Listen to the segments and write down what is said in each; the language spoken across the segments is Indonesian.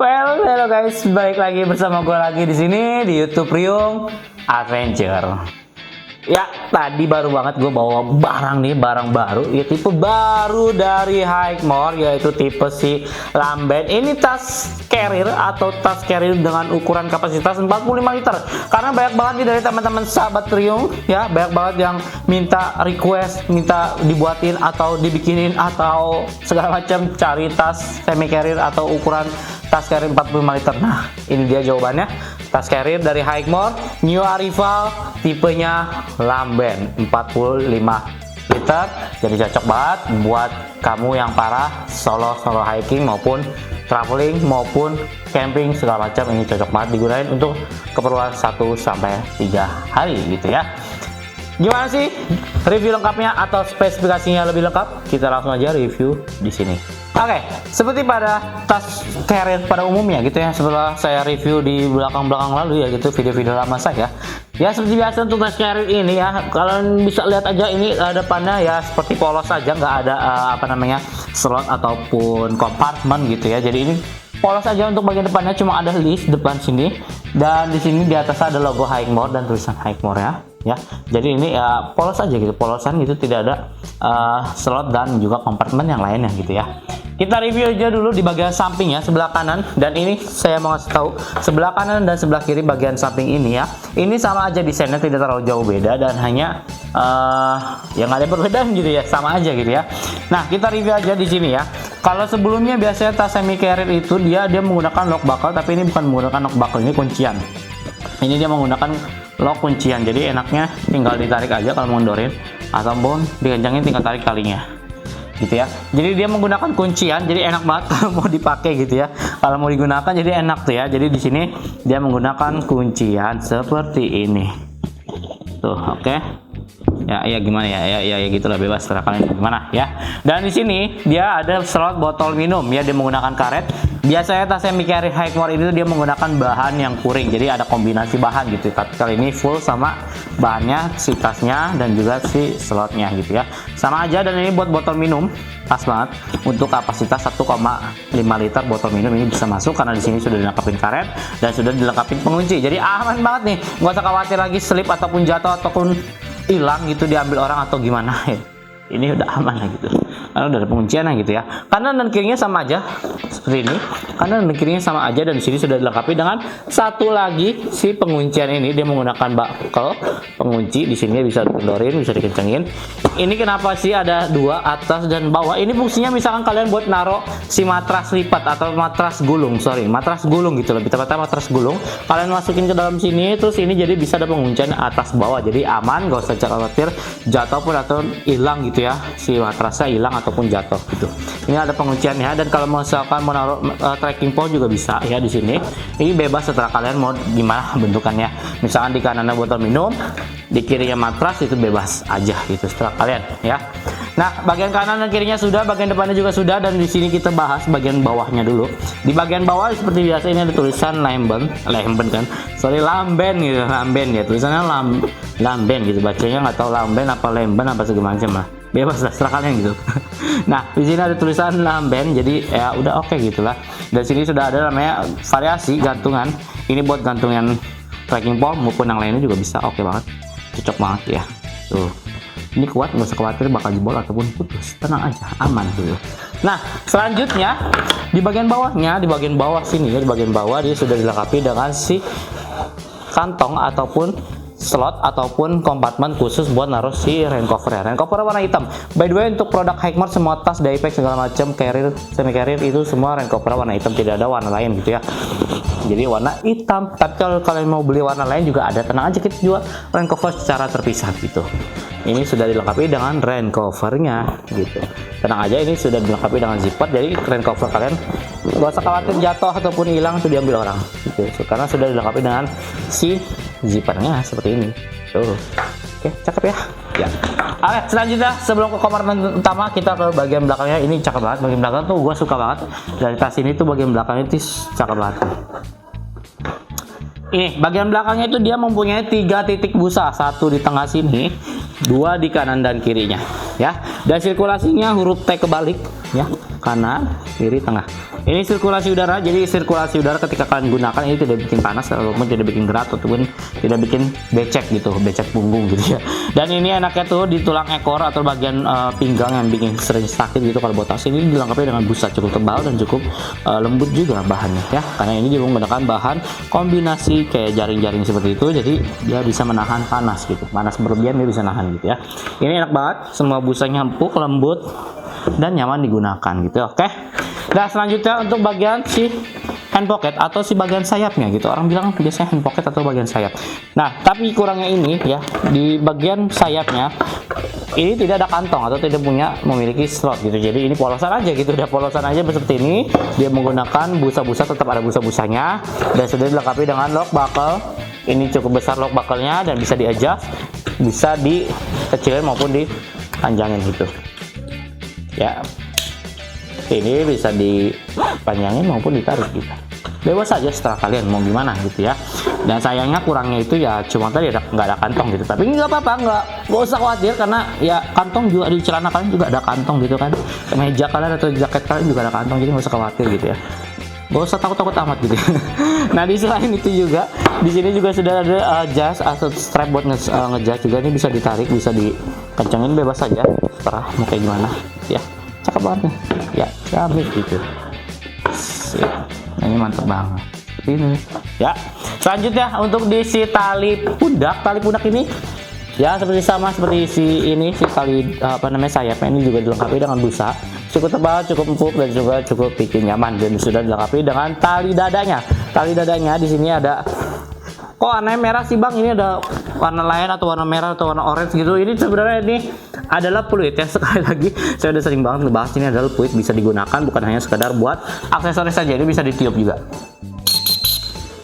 Hello guys, balik lagi bersama gue lagi di sini di YouTube Ryung Adventure. Ya, tadi baru banget gue bawa barang baru, ya tipe baru dari Hikmore, yaitu tipe si Lamben. Ini tas carrier atau tas carrier dengan ukuran kapasitas 45 liter. Karena banyak banget nih dari teman-teman sahabat Ryung, ya banyak banget yang minta request, minta dibuatin atau dibikinin atau segala macam cari tas semi carrier atau ukuran tas carrier 45 liter. Nah, ini dia jawabannya. Tas carrier dari Hikmore, New Arrival, tipenya Lamben 45 liter. Jadi cocok banget buat kamu yang parah solo hiking maupun traveling maupun camping segala macam. Ini cocok banget digunakan untuk keperluan 1-3 hari gitu ya. Gimana sih review lengkapnya atau spesifikasinya lebih lengkap? Kita langsung aja review di sini. Oke, seperti pada tas carrier pada umumnya gitu ya, setelah saya review di belakang lalu ya gitu, video-video lama saya. Ya seperti biasa untuk tas carrier ini ya, kalian bisa lihat aja ini depannya ya seperti polos aja, nggak ada slot ataupun kompartemen gitu ya. Jadi ini polos aja untuk bagian depannya, cuma ada list depan sini, dan di sini di atas ada logo Hikmore dan tulisan Hikmore ya. Jadi ini ya polos aja gitu, polosan gitu, tidak ada slot dan juga kompartemen yang lainnya gitu ya. Kita review aja dulu di bagian samping ya, sebelah kanan, dan ini saya mau ngasih tahu sebelah kanan dan sebelah kiri bagian samping ini ya. Ini sama aja desainnya, tidak terlalu jauh beda dan hanya yang ada perbedaan gitu ya, sama aja gitu ya. Nah, kita review aja di sini ya. Kalau sebelumnya biasanya tas semi carrier itu dia menggunakan lock buckle, tapi ini bukan menggunakan lock buckle, ini kuncian. Ini dia menggunakan lock kuncian, jadi enaknya tinggal ditarik aja kalau mengundurin, ataupun dikencangin tinggal tarik talinya gitu ya. Jadi dia menggunakan kuncian, jadi enak banget kalau mau dipakai gitu ya. Kalau mau digunakan jadi enak tuh ya. Jadi di sini dia menggunakan kuncian seperti ini. Tuh, oke. Ya gimana ya gitulah, bebas terserah kalian gimana ya. Dan di sini dia ada slot botol minum ya, dia menggunakan karet. Biasanya tas semi carrier Hikmore itu dia menggunakan bahan yang kuring, jadi ada kombinasi bahan gitu. Tapi kali ini full sama bahannya, si tasnya dan juga si slotnya gitu ya, sama aja. Dan ini buat botol minum, pas banget untuk kapasitas 1,5 liter botol minum ini bisa masuk, karena di sini sudah dilengkapi karet dan sudah dilengkapi pengunci. Jadi aman banget nih, nggak usah khawatir lagi slip ataupun jatuh ataupun hilang gitu, diambil orang atau gimana ya. Ini udah aman lah gitu, karena udah ada pengunciannya gitu ya. Kanan dan kirinya sama aja seperti ini, kanan dan kirinya sama aja, dan di sini sudah dilengkapi dengan satu lagi si penguncian ini. Dia menggunakan buckle pengunci, di sini bisa dikendorin, bisa dikencengin. Ini kenapa sih ada dua, atas dan bawah? Ini fungsinya misalkan kalian buat naruh si matras lipat atau matras gulung gitu, lebih tepatnya matras gulung. Kalian masukin ke dalam sini, terus ini jadi bisa ada penguncian atas bawah, jadi aman, gak usah khawatir jatuh pun atau hilang gitu ya, si matrasnya hilang ataupun jatuh gitu. Ini ada pengunciannya, dan kalau misalkan mau naruh tracking pole juga bisa ya di sini. Ini bebas setelah kalian mau gimana bentukannya. Misalkan di kanannya botol minum, di kirinya matras, itu bebas aja gitu setelah kalian ya. Nah, bagian kanan dan kirinya sudah, bagian depannya juga sudah, dan di sini kita bahas bagian bawahnya dulu. Di bagian bawah seperti biasa ini ada tulisan Lamben gitu, Lamben ya, tulisannya Lamben gitu, bacanya nggak tahu Lamben apa Lemben apa segala macam lah. Bebas lah, serah kalian gitu. Nah, di sini ada tulisan Lamben, jadi ya udah oke gitulah. Dan sini sudah ada namanya variasi gantungan. Ini buat gantungan tracking pole maupun yang lainnya juga bisa, oke banget, cocok banget ya. Tuh, ini kuat, nggak usah khawatir bakal jebol ataupun putus, tenang aja, aman tuh. Nah, selanjutnya di bagian bawahnya, di bagian bawah sini ya, di bagian bawah dia sudah dilengkapi dengan si kantong ataupun slot ataupun kompartemen khusus buat naruh si rain cover warna hitam. By the way, untuk produk Hikmore semua tas, daypack segala macam carrier, semi carrier itu semua rain cover warna hitam, tidak ada warna lain gitu ya. Jadi warna hitam. Tapi kalau kalian mau beli warna lain juga ada, tenang aja, kita jual rain cover secara terpisah gitu. Ini sudah dilengkapi dengan rain covernya gitu. Tenang aja, ini sudah dilengkapi dengan zipper, jadi rain cover kalian gak usah khawatir jatuh ataupun hilang tuh diambil orang gitu, karena sudah dilengkapi dengan si zippernya seperti ini tuh. Oke, cakep ya. Oke, selanjutnya sebelum ke kompartemen utama, kita ke bagian belakangnya. Ini cakep banget, bagian belakang tuh gue suka banget dari tas ini tuh, bagian belakangnya itu cakep banget. Ini bagian belakangnya itu dia mempunyai 3 titik busa, satu di tengah sini, 2 di kanan dan kirinya ya. Dan sirkulasinya huruf T kebalik ya. kanan, kiri, tengah. Ini sirkulasi udara, jadi sirkulasi udara ketika kalian gunakan ini tidak bikin panas ataupun tidak bikin gerak ataupun tidak bikin becek gitu, becek punggung gitu ya. Dan ini enaknya tuh di tulang ekor atau bagian pinggang yang bikin sering sakit gitu kalau buat tas ini dilengkapi dengan busa cukup tebal dan cukup lembut juga bahannya ya, karena ini dia menggunakan bahan kombinasi kayak jaring-jaring seperti itu, jadi dia bisa menahan panas gitu, panas berlebihan dia bisa nahan gitu ya. Ini enak banget, semua busanya empuk, lembut, dan nyaman digunakan gitu. Oke. Nah, selanjutnya untuk bagian si hand pocket atau si bagian sayapnya gitu. Orang bilang biasanya hand pocket atau bagian sayap. Nah, tapi kurangnya ini ya, di bagian sayapnya ini tidak ada kantong atau tidak memiliki slot gitu. Jadi ini polosan aja gitu, udah polosan aja seperti ini. Dia menggunakan busa-busa, tetap ada busa-busanya, dan sudah dilengkapi dengan lock buckle. Ini cukup besar lock buckle-nya dan bisa di-adjust, bisa dikecilin maupun dipanjangin gitu. Ya. Ini bisa dipanjangin maupun ditarik gitu. Bebas aja setelah kalian mau gimana gitu ya. Dan sayangnya kurangnya itu ya cuma tadi nggak ada kantong gitu. Tapi nggak apa-apa, nggak usah khawatir karena ya kantong juga di celana kalian juga ada kantong gitu kan. Meja kalian atau jaket kalian juga ada kantong, jadi nggak usah khawatir gitu ya. Gak usah takut-takut amat gitu. Nah, di selain itu juga di sini juga sudah ada jas atau strap buat ngejas juga. Ini bisa ditarik, bisa dikencengin, bebas saja terserah mau kayak gimana ya. Cakep banget nih ya, cantik gitu. Ini mantep banget ini ya. Selanjutnya untuk di si tali pundak ini ya sama seperti si tali sayapnya, ini juga dilengkapi dengan busa cukup tebal, cukup empuk, dan juga cukup bikin nyaman, dan sudah dilengkapi dengan tali dadanya. Tali dadanya di sini ada, kok warnanya merah sih bang, ini ada warna lain atau warna merah atau warna orange gitu. Ini sebenarnya ini adalah peluit ya, sekali lagi saya udah sering banget ngebahas, ini adalah peluit, bisa digunakan bukan hanya sekedar buat aksesoris saja, ini bisa ditiup juga.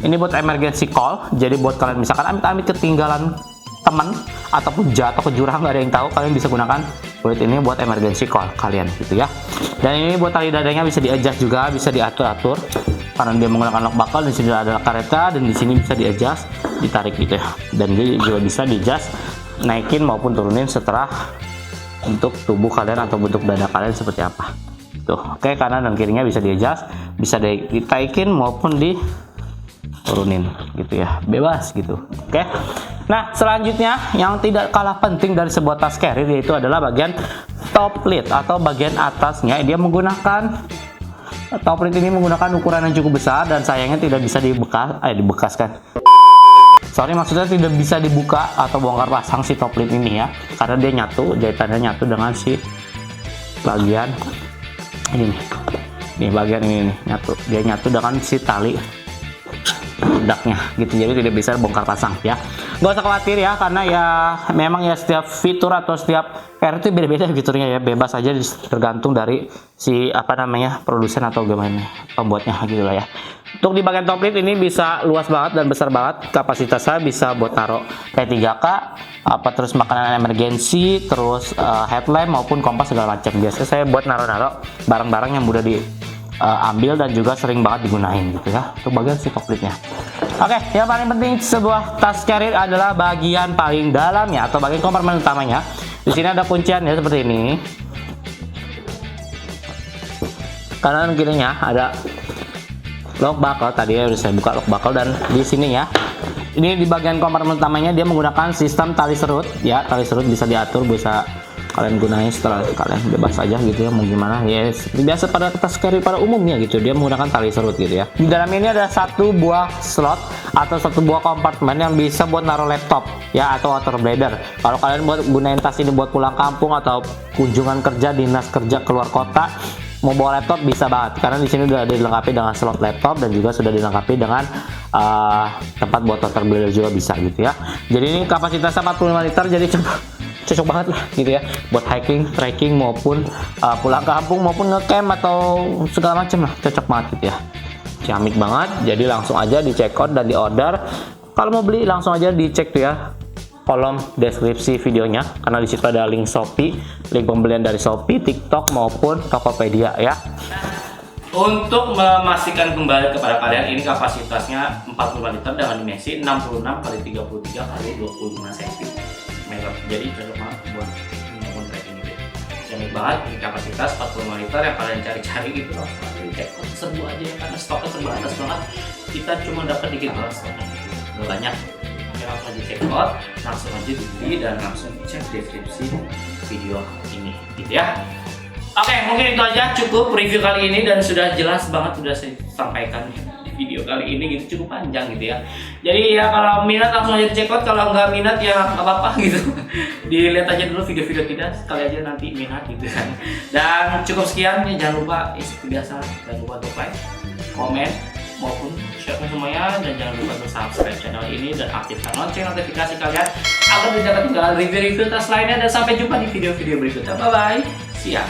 Ini buat emergency call, jadi buat kalian misalkan amit-amit ketinggalan teman ataupun jatuh ke jurang nggak ada yang tahu, kalian bisa gunakan peluit ini buat emergency call kalian gitu ya. Dan ini buat tali dadanya bisa di-adjust juga, bisa diatur-atur karena dia menggunakan lock buckle. Di sini ada karetnya dan di sini bisa di-adjust, ditarik gitu ya. Dan dia juga bisa di-adjust naikin maupun turunin setelah untuk tubuh kalian atau bentuk dada kalian seperti apa. Tuh, oke, kanan dan kirinya bisa di-adjust, bisa ditaikin maupun diturunin gitu ya, bebas gitu. Oke. Nah, selanjutnya yang tidak kalah penting dari sebuah tas carrier yaitu adalah bagian top lid atau bagian atasnya. Dia menggunakan top lid ini menggunakan ukuran yang cukup besar dan sayangnya tidak bisa sorry, maksudnya tidak bisa dibuka atau bongkar pasang si top lid ini ya, karena dia nyatu, jahitannya nyatu dengan si bagian ini nih, bagian ini nih, dia nyatu dengan si tali pundaknya gitu, jadi tidak bisa bongkar pasang ya. Gak usah khawatir ya, karena ya memang ya setiap fitur atau setiap carrier itu beda-beda fiturnya ya, bebas aja tergantung dari si produsen atau gimana pembuatnya gitu lah ya. Untuk di bagian top lid ini bisa luas banget dan besar banget, kapasitasnya bisa buat taruh P3K, terus makanan emergency, terus headlamp maupun kompas segala macam. Biasanya saya buat naruh-naruh barang-barang yang mudah diambil dan juga sering banget digunain gitu ya. Untuk bagian si top lidnya. Oke, yang paling penting sebuah tas carrier adalah bagian paling dalamnya atau bagian kompartemen utamanya. Di sini ada kuncian ya seperti ini. Kanan kirinya ada lock buckle, tadi ya udah saya buka lock buckle, dan di sini ya. Ini di bagian kompartemen utamanya dia menggunakan sistem tali serut ya, tali serut bisa diatur, bisa kalian gunain setelah kalian bebas aja gitu ya, mau gimana ya, biasa pada tas carrier pada umumnya gitu, dia menggunakan tali serut gitu ya. Di dalam ini ada satu buah slot atau satu buah kompartemen yang bisa buat naruh laptop ya, atau water bladder. Kalau kalian buat gunain tas ini buat pulang kampung atau kunjungan kerja, dinas kerja keluar kota, mau bawa laptop bisa banget, karena di sini sudah dilengkapi dengan slot laptop dan juga sudah dilengkapi dengan tempat buat water bladder juga bisa gitu ya. Jadi ini kapasitasnya 45 liter, jadi cocok banget lah gitu ya buat hiking, trekking maupun pulang kampung maupun ngecamp atau segala macam lah, cocok banget gitu ya. Ciamik banget, jadi langsung aja di check out dan di order. Kalau mau beli langsung aja dicek tuh ya kolom deskripsi videonya, karena di situ ada link Shopee, link pembelian dari Shopee, TikTok maupun Tokopedia ya. Untuk memastikan kembali kepada kalian, ini kapasitasnya 45 liter dengan dimensi 66 x 33 x 25 cm. Jadi cocok banget buat ngomong trekking gitu. Yang banyak banget, ini kapasitas 45 liter yang kalian cari-cari gitu, langsung aja di check out, serbu aja karena stoknya terbatas banget, kita cuma dapat dikit banget stoknya, nggak banyak. Oke, langsung aja check out, langsung aja dibeli dan langsung cek deskripsi video ini gitu ya. Oke, mungkin itu aja cukup review kali ini dan sudah jelas banget sudah saya sampaikan di video kali ini gitu, cukup panjang gitu ya. Jadi ya kalau minat langsung aja check out, kalau nggak minat ya nggak apa-apa gitu. Dilihat aja dulu video-video kita, sekali aja nanti minat gitu kan. Dan cukup sekian ya, jangan lupa seperti biasa, jangan lupa untuk like, komen maupun share semuanya, dan jangan lupa untuk subscribe channel ini dan aktifkan lonceng notifikasi kalian agar tidak ketinggalan review-review tas lainnya, dan sampai jumpa di video-video berikutnya. Bye bye, see ya.